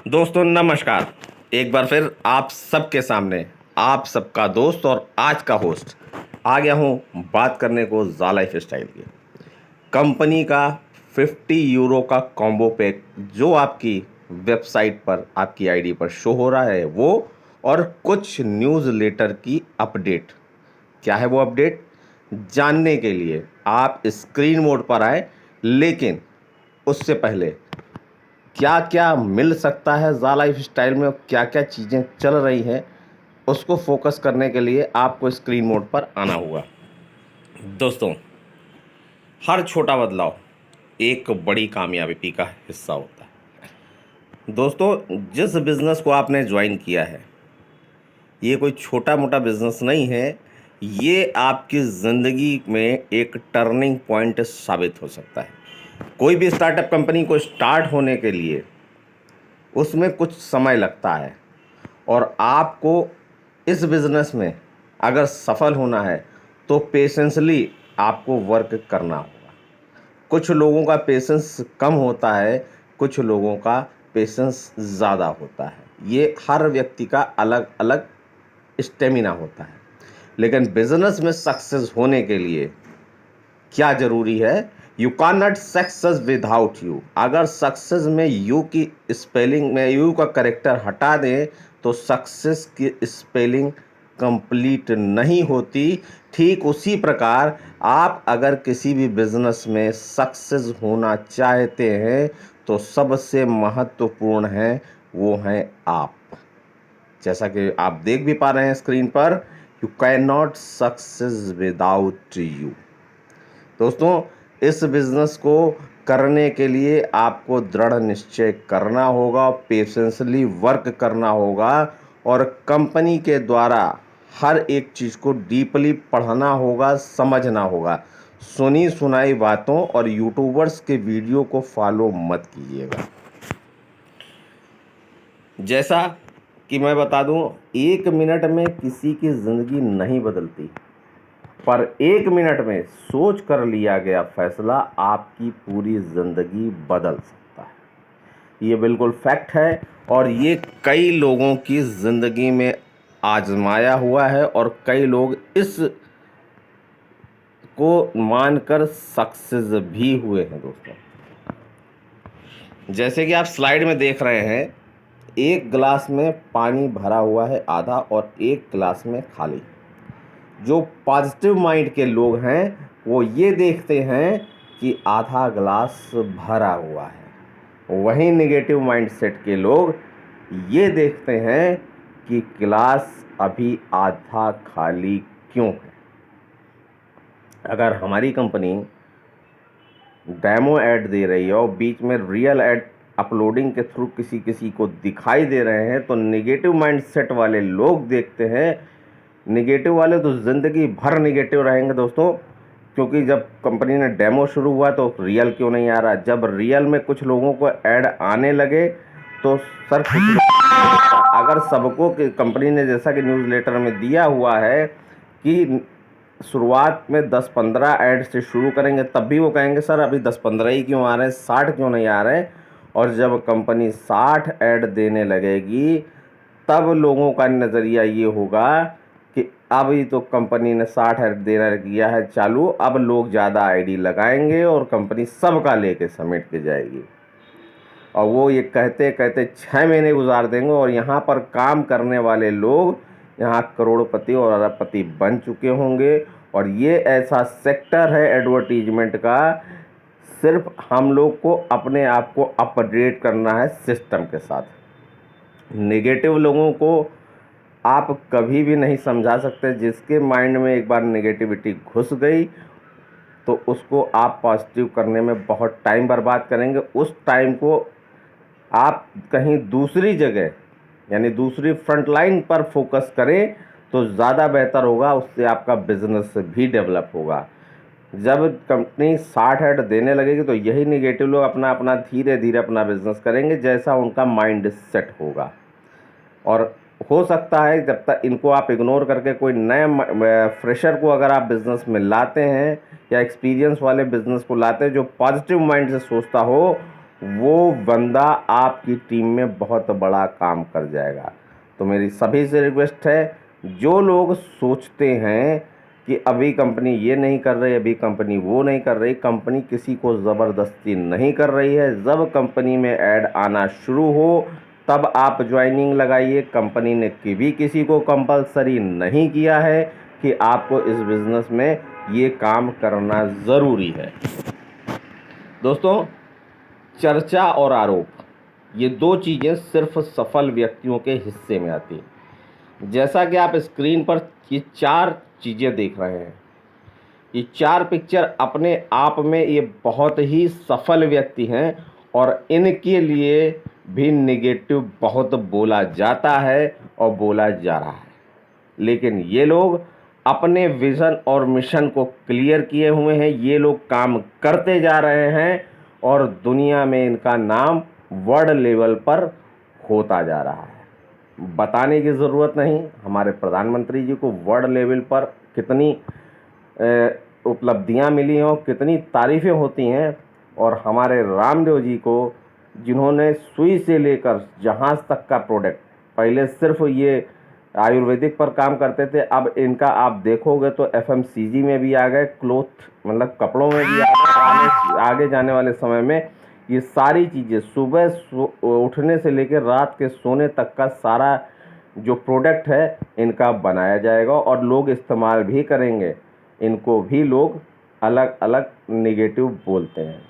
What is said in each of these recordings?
दोस्तों नमस्कार। एक बार फिर आप सबके सामने आप सबका दोस्त और आज का होस्ट आ गया हूँ बात करने को ज़ा लाइफ स्टाइल की कंपनी का 50 यूरो का कॉम्बो पैक जो आपकी वेबसाइट पर आपकी आईडी पर शो हो रहा है वो, और कुछ न्यूज़ लेटर की अपडेट। क्या है वो अपडेट जानने के लिए आप स्क्रीन मोड पर आए, लेकिन उससे पहले क्या क्या मिल सकता है ज़ा लाइफ स्टाइल में, क्या क्या चीज़ें चल रही हैं, उसको फोकस करने के लिए आपको स्क्रीन मोड पर आना होगा। दोस्तों, हर छोटा बदलाव एक बड़ी कामयाबी का हिस्सा होता है। दोस्तों, जिस बिज़नेस को आपने ज्वाइन किया है ये कोई छोटा मोटा बिज़नेस नहीं है, ये आपकी ज़िंदगी में एक टर्निंग पॉइंट साबित हो सकता है। कोई भी स्टार्टअप कंपनी को स्टार्ट होने के लिए उसमें कुछ समय लगता है, और आपको इस बिज़नेस में अगर सफल होना है तो पेशेंसली आपको वर्क करना होगा। कुछ लोगों का पेशेंस कम होता है, कुछ लोगों का पेशेंस ज़्यादा होता है। ये हर व्यक्ति का अलग अलग स्टेमिना होता है। लेकिन बिज़नेस में सक्सेस होने के लिए क्या ज़रूरी है? You can not success without you. अगर सक्सेस में यू की स्पेलिंग में यू का करेक्टर हटा दें तो सक्सेस की स्पेलिंग कंप्लीट नहीं होती। ठीक उसी प्रकार आप अगर किसी भी बिजनेस में सक्सेस होना चाहते हैं तो सबसे महत्वपूर्ण है वो हैं आप। जैसा कि आप देख भी पा रहे हैं स्क्रीन पर, you can not success without you. दोस्तों, इस बिज़नेस को करने के लिए आपको दृढ़ निश्चय करना होगा, पेशेंसली वर्क करना होगा, और कंपनी के द्वारा हर एक चीज़ को डीपली पढ़ना होगा, समझना होगा। सुनी सुनाई बातों और यूट्यूबर्स के वीडियो को फॉलो मत कीजिएगा। जैसा कि मैं बता दूं, 1 मिनट में किसी की ज़िंदगी नहीं बदलती, पर 1 मिनट में सोच कर लिया गया फैसला आपकी पूरी ज़िंदगी बदल सकता है। ये बिल्कुल फैक्ट है, और ये कई लोगों की ज़िंदगी में आजमाया हुआ है, और कई लोग इस को मानकर सक्सेस भी हुए हैं। दोस्तों, जैसे कि आप स्लाइड में देख रहे हैं, एक गिलास में पानी भरा हुआ है आधा, और एक गिलास में खाली। जो पॉजिटिव माइंड के लोग हैं वो ये देखते हैं कि आधा गिलास भरा हुआ है, वहीं नेगेटिव माइंडसेट के लोग ये देखते हैं कि गिलास अभी आधा खाली क्यों है। अगर हमारी कंपनी डेमो ऐड दे रही है और बीच में रियल ऐड अपलोडिंग के थ्रू किसी को दिखाई दे रहे हैं, तो नेगेटिव माइंडसेट वाले लोग देखते हैं, निगेटिव वाले तो ज़िंदगी भर निगेटिव रहेंगे दोस्तों। क्योंकि जब कंपनी ने डेमो शुरू हुआ तो रियल क्यों नहीं आ रहा, जब रियल में कुछ लोगों को ऐड आने लगे तो सर अगर सबको कंपनी ने जैसा कि न्यूज़ लेटर में दिया हुआ है कि शुरुआत में 10-15 ऐड से शुरू करेंगे, तब भी वो कहेंगे सर अभी 10-15 ही क्यों आ रहे हैं, 60 क्यों नहीं आ रहे। और जब कंपनी 60 ऐड देने लगेगी तब लोगों का नज़रिया ये होगा कि अभी तो कंपनी ने 60 ऐड देना किया है चालू, अब लोग ज़्यादा आईडी लगाएंगे और कंपनी सबका लेके समेट के जाएगी। और वो ये कहते कहते 6 महीने गुजार देंगे, और यहाँ पर काम करने वाले लोग यहाँ करोड़पति और अरबपति बन चुके होंगे। और ये ऐसा सेक्टर है एडवर्टीजमेंट का, सिर्फ हम लोग को अपने आप को अपडेट करना है सिस्टम के साथ। नेगेटिव लोगों को आप कभी भी नहीं समझा सकते। जिसके माइंड में एक बार नेगेटिविटी घुस गई तो उसको आप पॉजिटिव करने में बहुत टाइम बर्बाद करेंगे। उस टाइम को आप कहीं दूसरी जगह यानी दूसरी फ्रंट लाइन पर फोकस करें तो ज़्यादा बेहतर होगा, उससे आपका बिजनेस भी डेवलप होगा। जब कंपनी 60 ऐड देने लगेगी तो यही नेगेटिव लोग अपना अपना धीरे धीरे अपना बिजनेस करेंगे जैसा उनका माइंड सेट होगा। और हो सकता है जब तक इनको आप इग्नोर करके कोई नए फ्रेशर को अगर आप बिज़नेस में लाते हैं या एक्सपीरियंस वाले बिज़नेस को लाते हैं जो पॉजिटिव माइंड से सोचता हो, वो बंदा आपकी टीम में बहुत बड़ा काम कर जाएगा। तो मेरी सभी से रिक्वेस्ट है, जो लोग सोचते हैं कि अभी कंपनी ये नहीं कर रही, अभी कंपनी वो नहीं कर रही, कंपनी किसी को ज़बरदस्ती नहीं कर रही है। जब कंपनी में ऐड आना शुरू हो तब आप ज्वाइनिंग लगाइए। कंपनी ने कभी किसी को कंपलसरी नहीं किया है कि आपको इस बिज़नेस में ये काम करना ज़रूरी है। दोस्तों, चर्चा और आरोप, ये दो चीज़ें सिर्फ सफल व्यक्तियों के हिस्से में आती हैं। जैसा कि आप स्क्रीन पर ये 4 चीज़ें देख रहे हैं, ये 4 पिक्चर अपने आप में ये बहुत ही सफल व्यक्ति हैं और इनके लिए भी नेगेटिव बहुत बोला जाता है और बोला जा रहा है, लेकिन ये लोग अपने विज़न और मिशन को क्लियर किए हुए हैं। ये लोग काम करते जा रहे हैं और दुनिया में इनका नाम वर्ल्ड लेवल पर होता जा रहा है। बताने की ज़रूरत नहीं, हमारे प्रधानमंत्री जी को वर्ल्ड लेवल पर कितनी उपलब्धियां मिली हैं और कितनी तारीफ़ें होती हैं, और हमारे रामदेव जी को, जिन्होंने सुई से लेकर जहाज़ तक का प्रोडक्ट, पहले सिर्फ ये आयुर्वेदिक पर काम करते थे, अब इनका आप देखोगे तो एफएमसीजी में भी आ गए, क्लोथ मतलब कपड़ों में भी आ गए। आगे जाने वाले समय में ये सारी चीज़ें सुबह उठने से लेकर रात के सोने तक का सारा जो प्रोडक्ट है इनका बनाया जाएगा और लोग इस्तेमाल भी करेंगे। इनको भी लोग अलग अलग नेगेटिव बोलते हैं।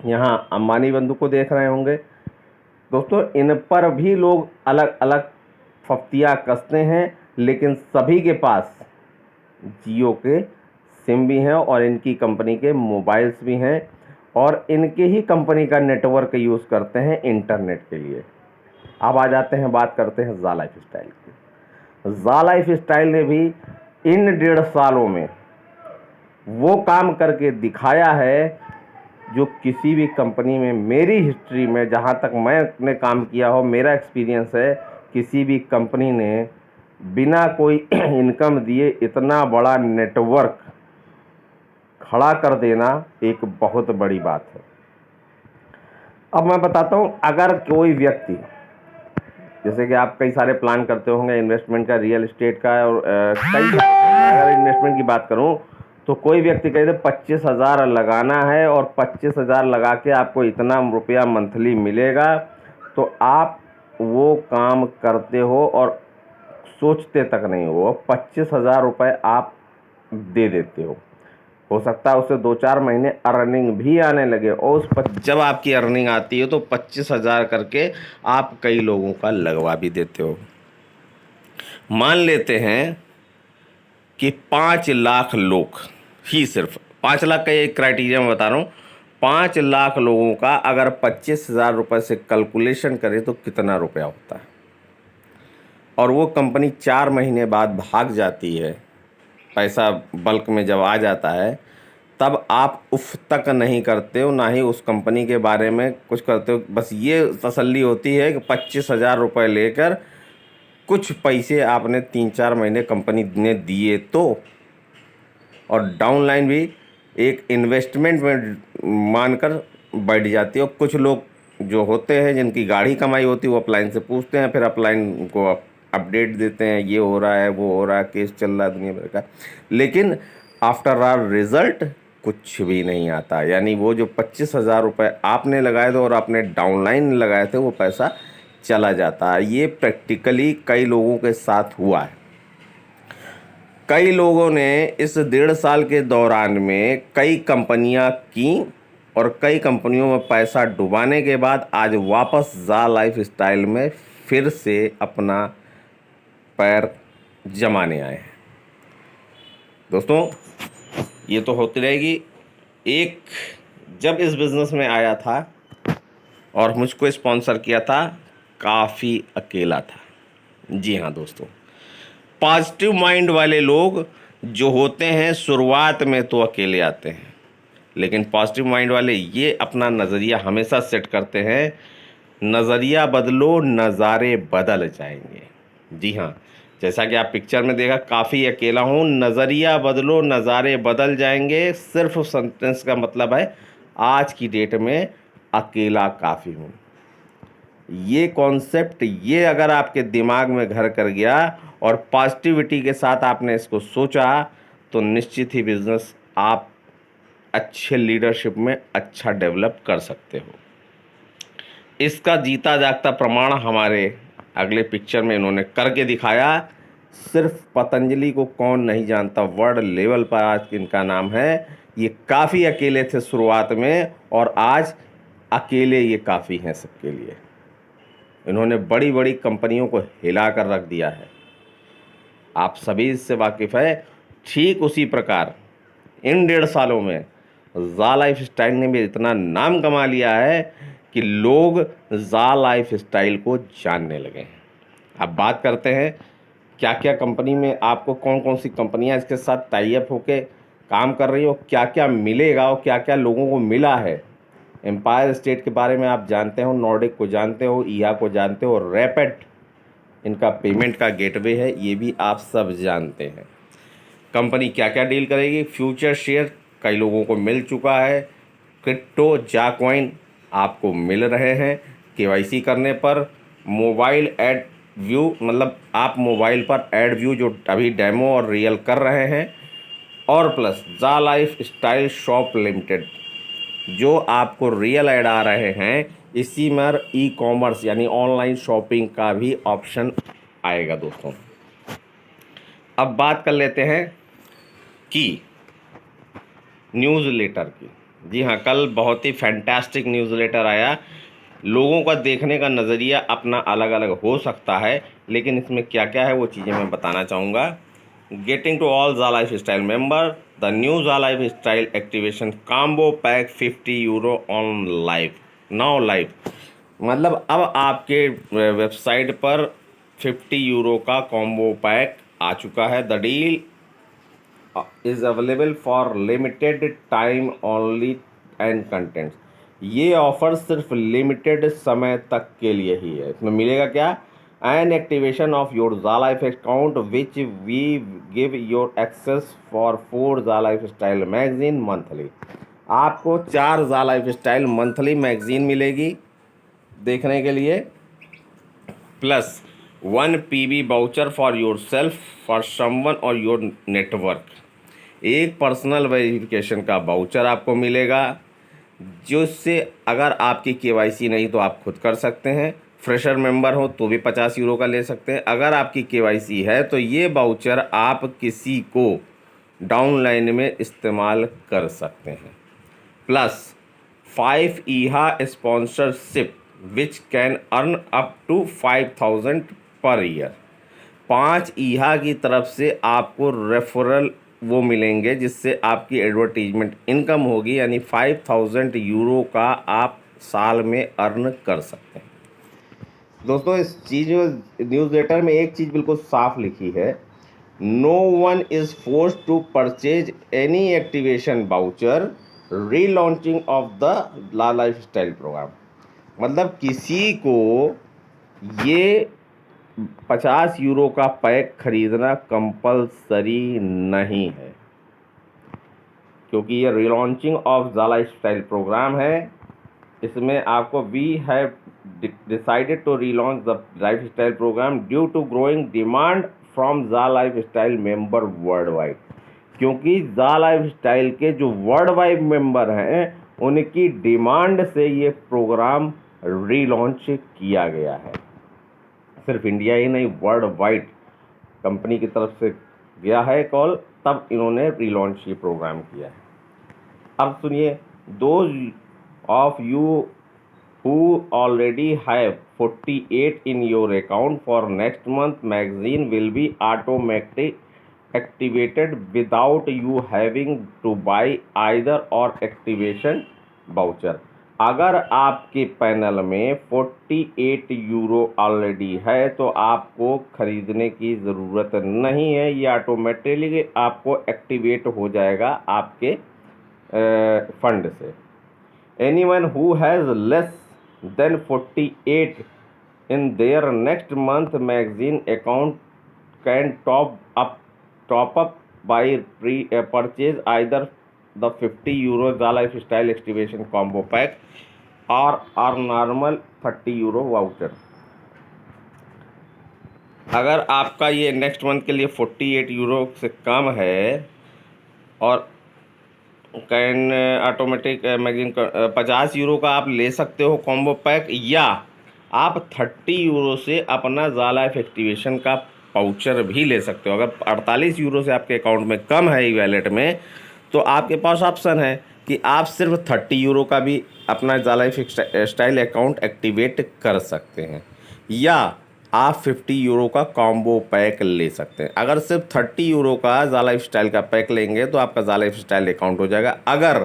यहाँ अंबानी बंधु को देख रहे होंगे दोस्तों, इन पर भी लोग अलग अलग फफ्तियाँ कसते हैं, लेकिन सभी के पास जियो के सिम भी हैं और इनकी कंपनी के मोबाइल्स भी हैं और इनके ही कंपनी का नेटवर्क यूज़ करते हैं इंटरनेट के लिए। अब आ जाते हैं, बात करते हैं ज़ा लाइफ स्टाइल की। ज़ा लाइफ स्टाइल ने भी इन 1.5 सालों में वो काम करके दिखाया है जो किसी भी कंपनी में मेरी हिस्ट्री में, जहाँ तक मैंने काम किया हो, मेरा एक्सपीरियंस है, किसी भी कंपनी ने बिना कोई इनकम दिए इतना बड़ा नेटवर्क खड़ा कर देना एक बहुत बड़ी बात है। अब मैं बताता हूँ, अगर कोई व्यक्ति, जैसे कि आप कई सारे प्लान करते होंगे इन्वेस्टमेंट का, रियल एस्टेट का, और कई, अगर इन्वेस्टमेंट की बात करूँ तो कोई व्यक्ति कहे 25,000 लगाना है और 25,000 लगा के आपको इतना रुपया मंथली मिलेगा, तो आप वो काम करते हो और सोचते तक नहीं हो, 25,000 रुपये आप दे देते हो सकता है उससे 2-4 महीने अर्निंग भी आने लगे, और उस पर जब आपकी अर्निंग आती है तो 25,000 करके आप कई लोगों का लगवा भी देते हो। मान लेते हैं कि 5 लाख लोग ही, सिर्फ 5 लाख का एक क्राइटेरिया मैं बता रहा हूँ, 5 लाख लोगों का अगर 25,000 रुपये से कैलकुलेशन करें तो कितना रुपया होता है, और वो कंपनी 4 महीने बाद भाग जाती है, पैसा बल्क में जब आ जाता है, तब आप उफ तक नहीं करते हो, ना ही उस कंपनी के बारे में कुछ करते हो। बस ये तसल्ली होती है कि 25,000 रुपये लेकर कुछ पैसे आपने 3-4 महीने कंपनी ने दिए तो, और डाउन लाइन भी एक इन्वेस्टमेंट में मानकर बैठ जाती है। और कुछ लोग जो होते हैं, जिनकी गाढ़ी कमाई होती है, वो अपलाइन से पूछते हैं, फिर अपलाइन को अपडेट देते हैं, ये हो रहा है, वो हो रहा है, केस चल रहा है दुनिया भर का, लेकिन आफ्टर आर रिज़ल्ट कुछ भी नहीं आता। यानी वो जो 25,000 रुपये आपने लगाए थे और आपने डाउनलाइन लगाए थे, वो पैसा चला जाता है। ये प्रैक्टिकली कई लोगों के साथ हुआ है। कई लोगों ने इस 1.5 साल के दौरान में कई कंपनियां की और कई कंपनियों में पैसा डुबाने के बाद आज वापस ज़ा लाइफ स्टाइल में फिर से अपना पैर जमाने आए हैं। दोस्तों, ये तो होती रहेगी। एक जब इस बिज़नेस में आया था और मुझको स्पॉन्सर किया था, काफ़ी अकेला था। जी हाँ दोस्तों, पॉजिटिव माइंड वाले लोग जो होते हैं शुरुआत में तो अकेले आते हैं, लेकिन पॉजिटिव माइंड वाले ये अपना नज़रिया हमेशा सेट करते हैं, नज़रिया बदलो नज़ारे बदल जाएंगे। जी हाँ, जैसा कि आप पिक्चर में देखा, काफ़ी अकेला हूँ, नज़रिया बदलो नज़ारे बदल जाएंगे। सिर्फ सेंटेंस का मतलब है आज की डेट में अकेला काफ़ी हूँ। ये कॉन्सेप्ट, ये अगर आपके दिमाग में घर कर गया और पॉजिटिविटी के साथ आपने इसको सोचा, तो निश्चित ही बिजनेस आप अच्छे लीडरशिप में अच्छा डेवलप कर सकते हो। इसका जीता जागता प्रमाण हमारे अगले पिक्चर में इन्होंने करके दिखाया। सिर्फ पतंजलि को कौन नहीं जानता, वर्ल्ड लेवल पर आज इनका नाम है। ये काफ़ी अकेले थे शुरुआत में, और आज अकेले ये काफ़ी हैं सबके लिए। इन्होंने बड़ी बड़ी कंपनियों को हिला कर रख दिया है, आप सभी इससे वाकिफ़ है। ठीक उसी प्रकार इन 1.5 सालों में ज़ा लाइफ स्टाइल ने भी इतना नाम कमा लिया है कि लोग ज़ा लाइफ स्टाइल को जानने लगे हैं। अब बात करते हैं क्या क्या कंपनी में आपको कौन कौन सी कंपनियां इसके साथ टाई अप होके काम कर रही हो, क्या क्या मिलेगा और क्या क्या लोगों को मिला है। एम्पायर स्टेट के बारे में आप जानते हो, नॉर्डिक को जानते हो, ईहा को जानते हो, रैपिड इनका पेमेंट का गेटवे है, ये भी आप सब जानते हैं। कंपनी क्या क्या डील करेगी, फ्यूचर शेयर कई लोगों को मिल चुका है, क्रिप्टो जाकॉइन आपको मिल रहे हैं केवाईसी करने पर, मोबाइल एड व्यू मतलब आप मोबाइल पर एड व्यू जो अभी डेमो और रियल कर रहे हैं, और प्लस ज़ा लाइफ स्टाइल शॉप लिमिटेड जो आपको रियल ऐड आ रहे हैं, इसी में ई कॉमर्स यानी ऑनलाइन शॉपिंग का भी ऑप्शन आएगा दोस्तों। अब बात कर लेते हैं कि न्यूज़लेटर की। जी हाँ, कल बहुत ही फैंटास्टिक न्यूज़लेटर आया। लोगों का देखने का नज़रिया अपना अलग अलग हो सकता है, लेकिन इसमें क्या क्या है वो चीज़ें मैं बताना चाहूँगा। Getting to all the lifestyle member, the new the lifestyle activation combo pack 50 euro on live now live. मतलब अब आपके वेबसाइट पर 50 यूरो का कॉम्बो पैक आ चुका है। The deal is available for limited time only and contents. ये offer सिर्फ लिमिटेड समय तक के लिए ही है। इसमें मिलेगा क्या, an activation of your za life account which we give your access for 4 za life style magazine monthly. आपको 4 za life style monthly magazine मिलेगी देखने के लिए, plus 1 PB voucher for your self, for someone और your network. एक personal verification का voucher आपको मिलेगा, जिससे अगर आपकी केवाईसी नहीं तो आप खुद कर सकते हैं। फ्रेशर मेंबर हो तो भी 50 यूरो का ले सकते हैं। अगर आपकी केवाईसी है तो ये वाउचर आप किसी को डाउनलाइन में इस्तेमाल कर सकते हैं। Plus 5 eeha sponsorship which can earn up to 5000 per year. 5 ईहा की तरफ से आपको रेफरल वो मिलेंगे जिससे आपकी एडवर्टीजमेंट इनकम होगी, यानी 5000 यूरो का आप साल में अर्न कर सकते हैं। दोस्तों इस चीज़ न्यूज़लेटर में एक चीज़ बिल्कुल साफ लिखी है, no one is force to purchase any activation voucher relaunching of the the lifestyle programme. मतलब किसी को ये 50 यूरो का पैक खरीदना कंपलसरी नहीं है, क्योंकि ये relaunching of the lifestyle programme है। इसमें आपको we have decided to relaunch the lifestyle programme due to growing demand from the lifestyle member worldwide. क्योंकि ज़ा लाइफ स्टाइल के जो वर्ल्ड वाइड मेंबर हैं उनकी demand से ये प्रोग्राम रीलॉन्च किया गया है। सिर्फ इंडिया ही नहीं, वर्ल्ड वाइड कंपनी की तरफ से गया है कॉल, तब इन्होंने रीलॉन्च ये प्रोग्राम किया है। अब सुनिए, those of you who already have 48 in your account for next month magazine will be automatic activated without you having two by either और एक्टिवेशन वाउचर। अगर आपके पैनल में 48 यूरो ऑलरेडी है तो आपको खरीदने की ज़रूरत नहीं है, ये ऑटोमेटिकली आपको एक्टिवेट हो जाएगा आपके फंड से। Anyone who has less than 48 in their next month magazine account can top up by purchase either the 50 euro the lifestyle activation combo pack और नॉर्मल 30 यूरो वाउचर। अगर आपका ये next month के लिए 48 euro से कम है और can automatic magazine 50 euro का आप ले सकते हो कॉम्बो पैक, या आप 30 यूरो से अपना ज़ाला एक्टिवेशन का पाउचर भी ले सकते हो। अगर 48 यूरो से आपके अकाउंट में कम है ई वैलेट में, तो आपके पास ऑप्शन है कि आप सिर्फ 30 यूरो का भी अपना ज़ाला स्टाइल अकाउंट एक्टिवेट कर सकते हैं, या आप 50 यूरो का कॉम्बो पैक ले सकते हैं। अगर सिर्फ 30 यूरो का ज़ाला स्टाइल का पैक लेंगे तो आपका ज़ाला स्टाइल अकाउंट हो जाएगा। अगर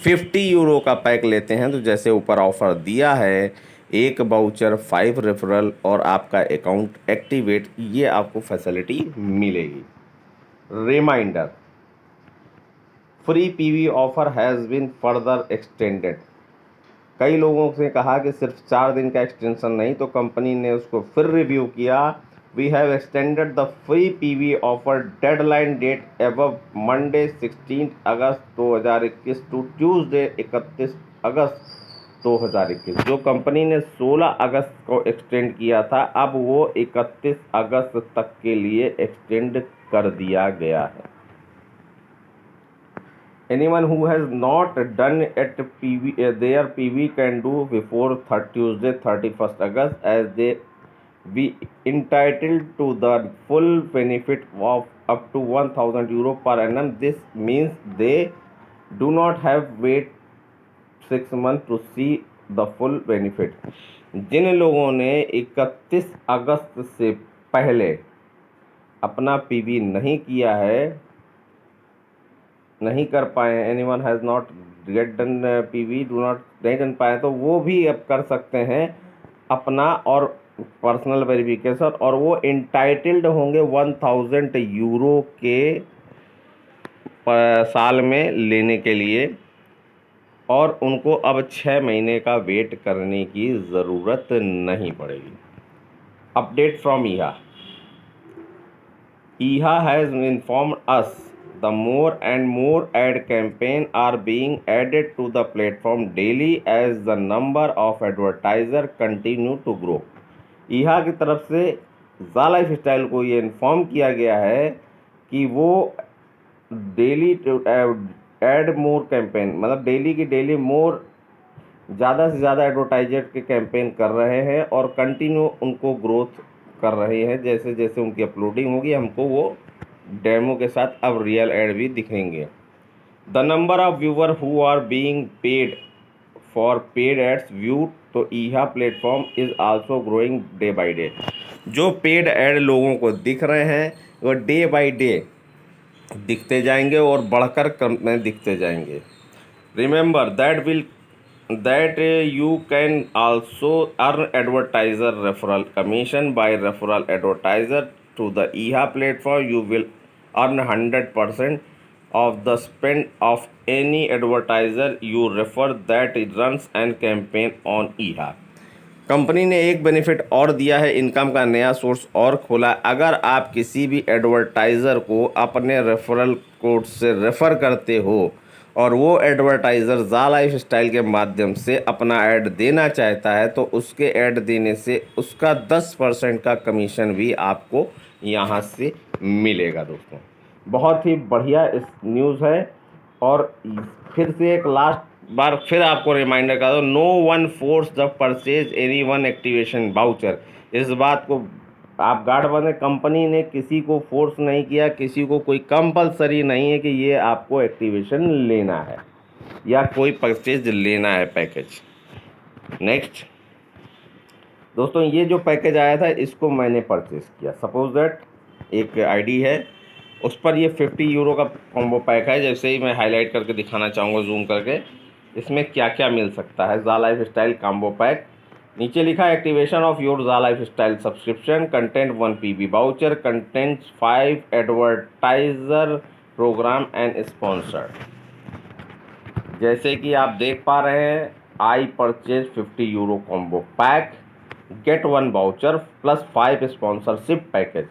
50 यूरो का पैक लेते हैं तो जैसे ऊपर ऑफर दिया है, एक बाउचर 5 रेफरल और आपका अकाउंट एक्टिवेट, ये आपको फैसिलिटी मिलेगी। Reminder, free PV offer has been further extended. कई लोगों से कहा कि सिर्फ 4 दिन का एक्सटेंशन नहीं, तो कंपनी ने उसको फिर रिव्यू किया। We have extended the free PV offer deadline date above Monday 16 August 2021 to Tuesday 31 August 2021। जो कंपनी ने 16 अगस्त को एक्सटेंड किया था, अब वो 31 अगस्त तक के लिए एक्सटेंड कर दिया गया है। Anyone who has not done at their PV can do before Tuesday 31st August, as they be entitled to the full benefit of up to 1000 euro per annum. This means they do not have wait 6 months to see the full benefit. जिन लोगों ने 31 अगस्त से पहले अपना PV नहीं किया है, नहीं कर पाए, anyone has not get done PV do not नहीं कर पाए, तो वो भी अब कर सकते हैं अपना और पर्सनल वेरिफिकेशन, और वो इंटाइटल्ड होंगे 1000 यूरो के साल में लेने के लिए, और उनको अब 6 महीने का वेट करने की ज़रूरत नहीं पड़ेगी। अपडेट फ्रॉम ईहा has informed us the more and more ad campaign are being added to the platform daily as the number of advertiser continue to grow. ईहा की तरफ से ज़ाला लाइफस्टाइल को ये इन्फॉर्म किया गया है कि वो डेली एड मोर कैंपेन, मतलब डेली की डेली मोर, ज़्यादा से ज़्यादा एडवर्टाइजर के कैंपेन कर रहे हैं और कंटिन्यू उनको ग्रोथ कर रहे हैं। जैसे जैसे उनकी अपलोडिंग होगी, हमको वो डेमो के साथ अब रियल एड भी दिखेंगे। The number of viewer who are being paid for paid ads view, तो eeha platform is also growing day by day. जो पेड एड लोगों को दिख रहे हैं वो डे बाय डे दिखते जाएंगे और बढ़कर कम में दिखते जाएंगे। Remember that you can also earn advertiser referral commission by referral advertiser to the EHA platform. You will earn 100% of the spend of any advertiser you refer that runs and campaign on EHA. Company ने एक benefit और दिया है, income का नया source और खोला। अगर आप किसी भी एडवर्टाइज़र को अपने रेफरल कोड से रेफ़र करते हो और वो एडवर्टाइज़र ज़ाला लाइफस्टाइल के माध्यम से अपना ऐड देना चाहता है, तो उसके ऐड देने से उसका 10% का कमीशन भी आपको यहाँ से मिलेगा। दोस्तों, बहुत ही बढ़िया इस न्यूज़ है। और फिर से एक लास्ट बार फिर आपको रिमाइंडर कर दो, no one force the purchase any one activation voucher. इस बात को आप गार्ड बने, कंपनी ने किसी को फोर्स नहीं किया, किसी को कोई कंपलसरी नहीं है कि ये आपको एक्टिवेशन लेना है या कोई परचेज लेना है पैकेज। नेक्स्ट दोस्तों, ये जो पैकेज आया था इसको मैंने परचेज किया। सपोज दैट एक आईडी है, उस पर ये 50 यूरो का कॉम्बो पैक है। जैसे ही मैं हाईलाइट करके दिखाना चाहूँगा जूम करके, इसमें क्या क्या मिल सकता है। ज़ाला लाइफस्टाइल कॉम्बो पैक, नीचे लिखा है activation of your zala lifestyle subscription, content 1 PV voucher, content 5 advertiser program and sponsored. जैसे कि आप देख पा रहे हैं, I purchase 50 euro combo pack, get 1 voucher plus 5 sponsorship package.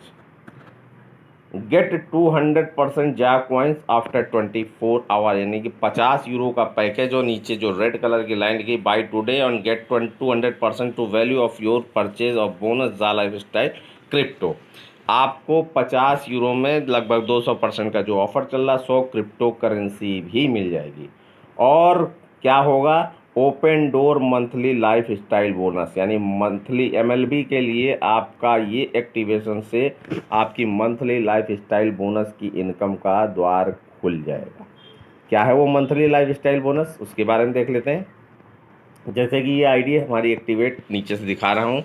Get 200% za coins after 24 our, यानी कि 50 यूरो का पैकेज और नीचे जो रेड कलर की लाइन की बाय टुडे और get 200% to value of your purchase of bonus za lifestyle crypto. आपको 50 यूरो में लगभग 200% का जो ऑफर चल रहा, 100 क्रिप्टो करेंसी भी मिल जाएगी। और क्या होगा, open door monthly life style bonus, यानी मंथली एमएलबी के लिए आपका ये एक्टिवेशन से आपकी मंथली लाइफ स्टाइल बोनस की इनकम का द्वार खुल जाएगा। क्या है वो मंथली लाइफ स्टाइल बोनस, उसके बारे में देख लेते हैं। जैसे कि ये आईडी हमारी एक्टिवेट नीचे से दिखा रहा हूँ,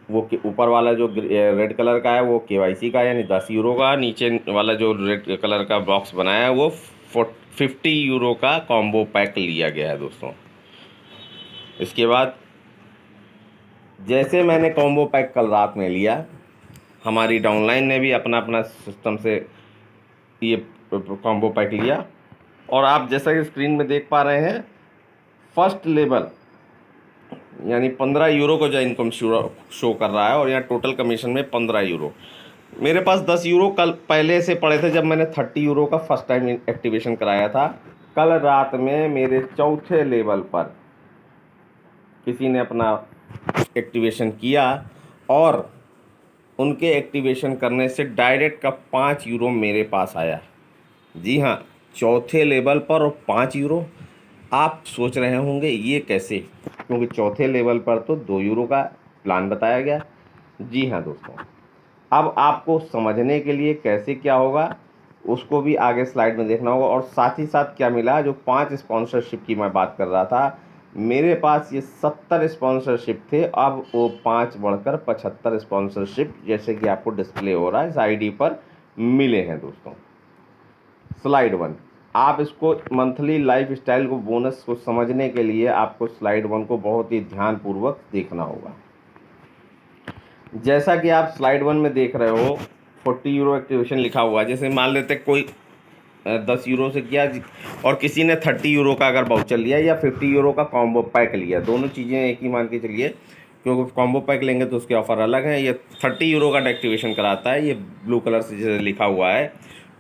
वो ऊपर वाला जो रेड कलर का है वो केवाईसी का, यानी 10 यूरो का। नीचे वाला जो रेड कलर का बॉक्स बनाया है वो 50 यूरो का कॉम्बो पैक लिया गया है दोस्तों। इसके बाद जैसे मैंने कॉम्बो पैक कल रात में लिया, हमारी डाउनलाइन ने भी अपना अपना सिस्टम से ये कॉम्बो पैक लिया, और आप जैसा कि स्क्रीन में देख पा रहे हैं, फर्स्ट लेवल यानी 15 यूरो को जो इनकम शो कर रहा है, और यहाँ टोटल कमीशन में 15 यूरो। मेरे पास 10 यूरो कल पहले से पड़े थे जब मैंने 30 यूरो का फर्स्ट टाइम एक्टिवेशन कराया था। कल रात में मेरे चौथे लेवल पर किसी ने अपना एक्टिवेशन किया, और उनके एक्टिवेशन करने से डायरेक्ट का 5 यूरो मेरे पास आया। जी हाँ, चौथे लेवल पर और 5 यूरो। आप सोच रहे होंगे ये कैसे, क्योंकि चौथे लेवल पर तो 2 यूरो का प्लान बताया गया। जी हाँ दोस्तों, अब आपको समझने के लिए कैसे क्या होगा उसको भी आगे स्लाइड में देखना होगा। और साथ ही साथ क्या मिला, जो 5 स्पॉन्सरशिप की मैं बात कर रहा था, मेरे पास ये 70 स्पॉन्सरशिप थे, अब वो 5 बढ़कर 75 स्पॉन्सरशिप जैसे कि आपको डिस्प्ले हो रहा है इस आईडी पर मिले हैं दोस्तों। स्लाइड 1, आप इसको मंथली लाइफ स्टाइल को बोनस को समझने के लिए आपको स्लाइड 1 को बहुत ही ध्यानपूर्वक देखना होगा। जैसा कि आप स्लाइड 1 में देख रहे हो, 40 यूरो एक्टिवेशन लिखा हुआ है। जैसे मान लेते कोई 10 यूरो से किया और किसी ने 30 यूरो का अगर वाउचर लिया या 50 यूरो का कॉम्बो पैक लिया, दोनों चीज़ें एक ही मान के चलिए, क्योंकि कॉम्बो पैक लेंगे तो उसके ऑफ़र अलग हैं। ये 30 यूरो का एक्टिवेशन कराता है, ये ब्लू कलर से जैसे लिखा हुआ है,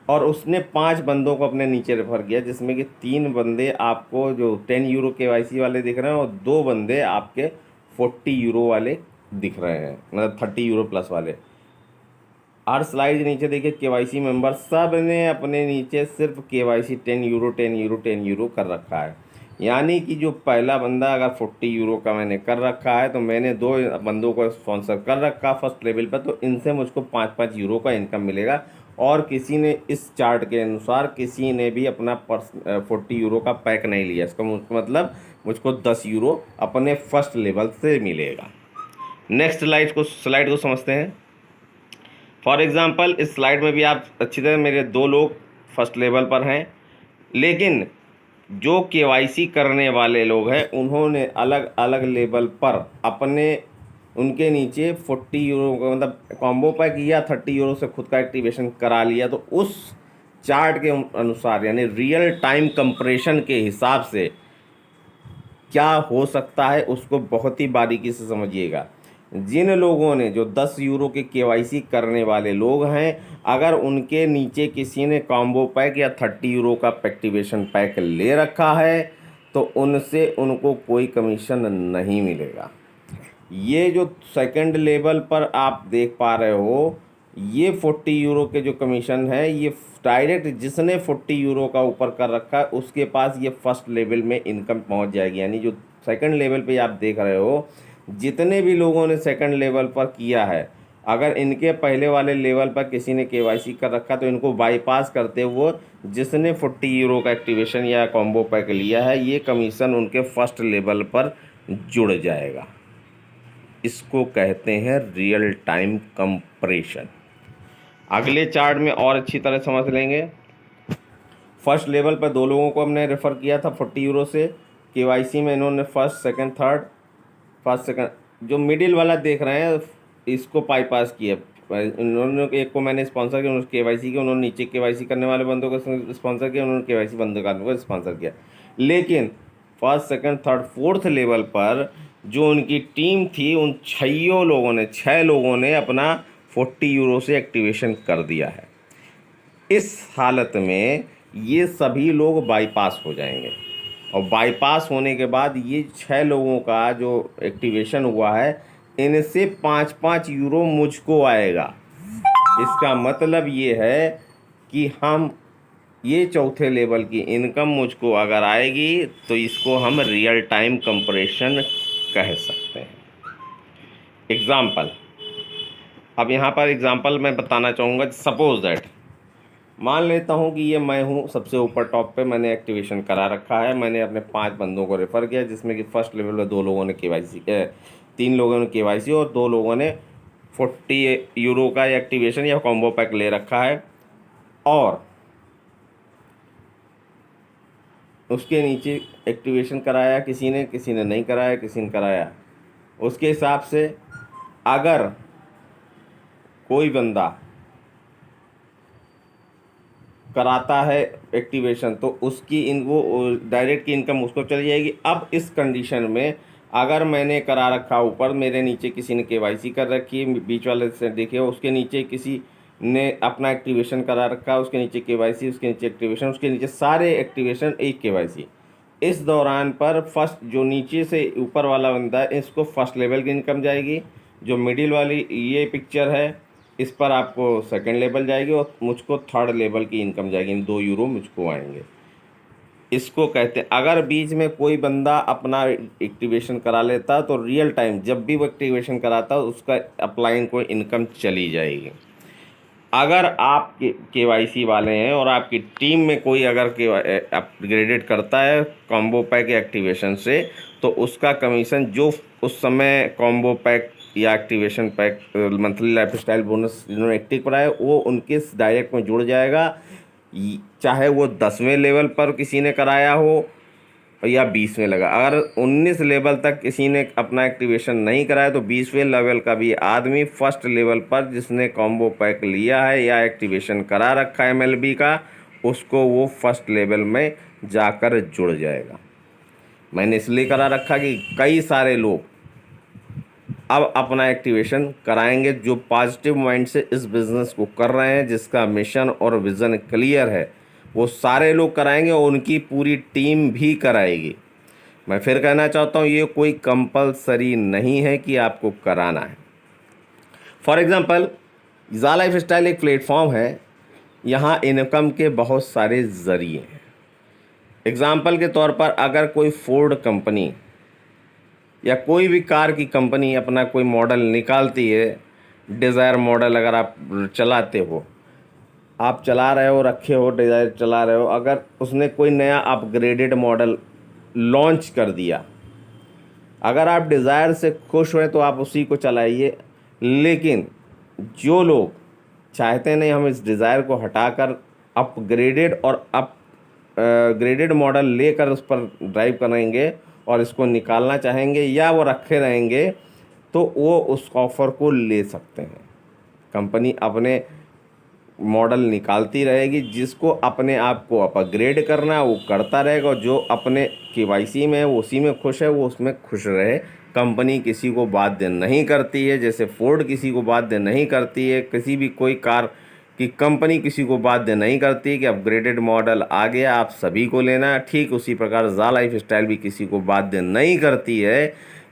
और उसने 5 बंदों को अपने नीचे रेफ़र किया, जिसमें कि 3 बंदे आपको जो 10 यूरो KYC वाले दिख रहे हैं, और 2 बंदे आपके 40 यूरो वाले दिख रहे हैं, मतलब 30 यूरो प्लस वाले। हर स्लाइड नीचे देखिए KYC मेंबर सब ने अपने नीचे सिर्फ KYC 10 यूरो 10 यूरो 10 यूरो कर रखा है। यानी कि जो पहला बंदा अगर 40 यूरो का मैंने कर रखा है, तो मैंने 2 बंदों को स्पॉन्सर कर रखा फर्स्ट लेवल पर, तो इनसे मुझको 5-5 यूरो का इनकम मिलेगा। और किसी ने इस चार्ट के अनुसार किसी ने भी अपना 40 यूरो का पैक नहीं लिया, इसका मतलब मुझको 10 यूरो अपने फर्स्ट लेवल से मिलेगा। नेक्स्ट स्लाइड को समझते हैं। फॉर एग्ज़ाम्पल इस स्लाइड में भी आप अच्छी तरह, मेरे 2 लोग फर्स्ट लेवल पर हैं, लेकिन जो KYC करने वाले लोग हैं उन्होंने अलग अलग लेवल पर अपने उनके नीचे 40 यूरो का मतलब कॉम्बो पैक या 30 यूरो से खुद का एक्टिवेशन करा लिया। तो उस चार्ट के अनुसार यानी रियल टाइम कंप्रेशन के हिसाब से क्या हो सकता है उसको बहुत ही बारीकी से समझिएगा। जिन लोगों ने जो 10 यूरो के KYC करने वाले लोग हैं, अगर उनके नीचे किसी ने कॉम्बो पैक या 30 यूरो का एक्टिवेशन पैक ले रखा है, तो उनसे उनको कोई कमीशन नहीं मिलेगा। ये जो सेकंड लेवल पर आप देख पा रहे हो, ये 40 यूरो के जो कमीशन है, ये डायरेक्ट जिसने 40 यूरो का ऊपर कर रखा है उसके पास ये फर्स्ट लेवल में इनकम पहुंच जाएगी। यानी जो सेकंड लेवल पे आप देख रहे हो, जितने भी लोगों ने सेकंड लेवल पर किया है, अगर इनके पहले वाले लेवल पर किसी ने KYC कर रखा, तो इनको बाईपास करते हुए जिसने 40 यूरो का एक्टिवेशन या कॉम्बो पैक लिया है, ये कमीशन उनके फर्स्ट लेवल पर जुड़ जाएगा। इसको कहते हैं रियल टाइम कंप्रेशन। अगले चार्ट में और अच्छी तरह समझ लेंगे। फर्स्ट लेवल पर 2 लोगों को हमने रेफ़र किया था 40 यूरो से। KYC में इन्होंने फर्स्ट सेकंड जो मिडिल वाला देख रहे हैं इसको बाईपास किया। इन्होंने एक को मैंने स्पॉन्सर किया, उन्होंने KYC किया, उन्होंने नीचे KYC करने वाले बंदों को स्पॉन्सर किया, उन्होंने KYC बंदों को स्पॉन्सर किया। लेकिन first second third fourth level पर जो उनकी टीम थी, उन 6 लोगों ने अपना €40 से एक्टिवेशन कर दिया है। इस हालत में ये सभी लोग बाईपास हो जाएंगे और बाईपास होने के बाद ये 6 लोगों का जो एक्टिवेशन हुआ है इनसे 5-5 € मुझको आएगा। इसका मतलब ये है कि हम ये चौथे लेवल की इनकम मुझको अगर आएगी तो इसको हम रियल टाइम कंपैरिजन कह सकते हैं। एग्ज़ाम्पल, अब यहाँ पर एग्ज़ाम्पल मैं बताना चाहूँगा। सपोज दैट मान लेता हूँ कि ये मैं हूँ सबसे ऊपर टॉप पे, मैंने एक्टिवेशन करा रखा है। मैंने अपने 5 बंदों को रेफ़र किया जिसमें कि फर्स्ट लेवल में 2 लोगों ने KYC 3 लोगों ने KYC और 2 लोगों ने €40 का एक्टिवेशन या कॉम्बो पैक ले रखा है। और उसके नीचे एक्टिवेशन कराया किसी ने नहीं कराया, किसी ने कराया। उसके हिसाब से अगर कोई बंदा कराता है एक्टिवेशन तो उसकी वो डायरेक्ट की इनकम उसको चली जाएगी। अब इस कंडीशन में अगर मैंने करा रखा ऊपर, मेरे नीचे किसी ने KYC कर रखी है, बीच वाले से देखिए उसके नीचे किसी ने अपना एक्टिवेशन करा रखा है, उसके नीचे KYC, उसके नीचे एक्टिवेशन, उसके नीचे सारे एक्टिवेशन, एक KYC। इस दौरान पर फर्स्ट जो नीचे से ऊपर वाला बंदा है इसको फर्स्ट लेवल की इनकम जाएगी। जो मिडिल वाली ये पिक्चर है इस पर आपको सेकंड लेवल जाएगी और मुझको थर्ड लेवल की इनकम जाएगी, €2 मुझको आएंगे। इसको कहते हैं, अगर बीच में कोई बंदा अपना एक्टिवेशन करा लेता तो रियल टाइम जब भी वो एक्टिवेशन कराता उसका अपलाइन को इनकम चली जाएगी। अगर आप KYC वाले हैं और आपकी टीम में कोई अगर अपग्रेडेड करता है कॉम्बो पैक या एक्टिवेशन से तो उसका कमीशन जो उस समय कॉम्बो पैक या activation pack monthly lifestyle bonus जिन्होंने एक्टिव कराया वो उनके डायरेक्ट में जुड़ जाएगा। चाहे वो 10वें लेवल पर किसी ने कराया हो या 20वें लगा। अगर 19 लेवल तक किसी ने अपना एक्टिवेशन नहीं कराया तो 20वें लेवल का भी आदमी फर्स्ट लेवल पर जिसने कॉम्बो पैक लिया है या एक्टिवेशन करा रखा है MLB का, उसको वो फर्स्ट लेवल में जाकर जुड़ जाएगा। मैंने इसलिए करा रखा कि कई सारे लोग अब अपना एक्टिवेशन कराएंगे जो पॉजिटिव माइंड से इस बिज़नेस को कर रहे हैं, जिसका मिशन और विज़न क्लियर है, वो सारे लोग कराएंगे और उनकी पूरी टीम भी कराएगी। मैं फिर कहना चाहता हूँ ये कोई कंपलसरी नहीं है कि आपको कराना है। फॉर एग्ज़ाम्पल ज़ा लाइफस्टाइल एक प्लेटफॉर्म है, यहाँ इनकम के बहुत सारे ज़रिए हैं। एग्ज़ाम्पल के तौर पर अगर कोई फोर्ड कंपनी या कोई भी कार की कंपनी अपना कोई मॉडल निकालती है, डिज़ायर मॉडल अगर आप चलाते हो, आप चला रहे हो, रखे हो, डिज़ायर चला रहे हो, अगर उसने कोई नया अपग्रेडेड मॉडल लॉन्च कर दिया, अगर आप डिज़ायर से खुश हुए तो आप उसी को चलाइए। लेकिन जो लोग चाहते नहीं हम इस डिज़ायर को हटाकर अपग्रेडेड और ग्रेडेड मॉडल लेकर उस पर ड्राइव करेंगे और इसको निकालना चाहेंगे या वो रखे रहेंगे तो वो उस ऑफ़र को ले सकते हैं। कंपनी अपने मॉडल निकालती रहेगी, जिसको अपने आप को अपग्रेड करना है वो करता रहेगा और जो अपने KYC में है वो उसी में खुश है, वो उसमें खुश रहे। कंपनी किसी को बाध्य नहीं करती है, जैसे फोर्ड किसी को बाध्य नहीं करती है, किसी भी कोई कार की कंपनी किसी को बाध्य नहीं करती कि अपग्रेडेड मॉडल आ गया आप सभी को लेना है। ठीक उसी प्रकार ज़ा लाइफस्टाइल भी किसी को बाध्य नहीं करती है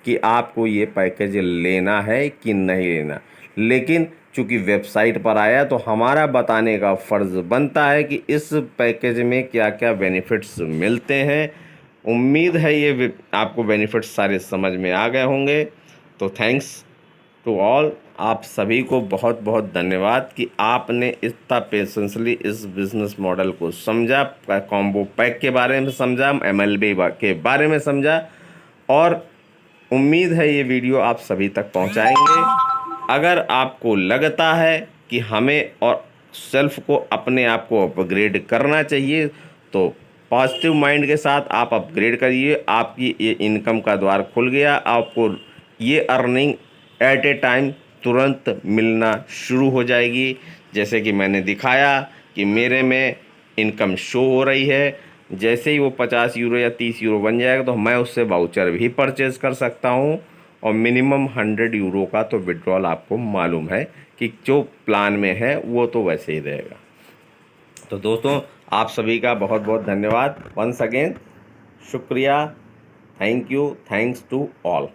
कि आपको ये पैकेज लेना है कि नहीं लेना। लेकिन चूँकि वेबसाइट पर आया तो हमारा बताने का फ़र्ज़ बनता है कि इस पैकेज में क्या क्या बेनिफिट्स मिलते हैं। उम्मीद है ये आपको बेनिफिट्स सारे समझ में आ गए होंगे। तो थैंक्स टू ऑल, आप सभी को बहुत बहुत धन्यवाद कि आपने इतना पेशेंसली इस बिज़नेस मॉडल को समझा, कॉम्बो पैक के बारे में समझा, MLB के बारे में समझा और उम्मीद है ये वीडियो आप सभी तक पहुंचाएंगे। अगर आपको लगता है कि हमें और सेल्फ को अपने आप को अपग्रेड करना चाहिए तो पॉजिटिव माइंड के साथ आप अपग्रेड करिए। आपकी ये इनकम का द्वार खुल गया, आपको ये अर्निंग एट ए टाइम तुरंत मिलना शुरू हो जाएगी। जैसे कि मैंने दिखाया कि मेरे में इनकम शो हो रही है, जैसे ही वो €50 या €30 बन जाएगा तो मैं उससे वाउचर भी परचेज़ कर सकता हूँ और मिनिमम 100 यूरो का तो विड्रॉल आपको मालूम है कि जो प्लान में है वो तो वैसे ही रहेगा। तो दोस्तों आप सभी का बहुत बहुत धन्यवाद, वंस अगेन शुक्रिया, thank you, thanks to all.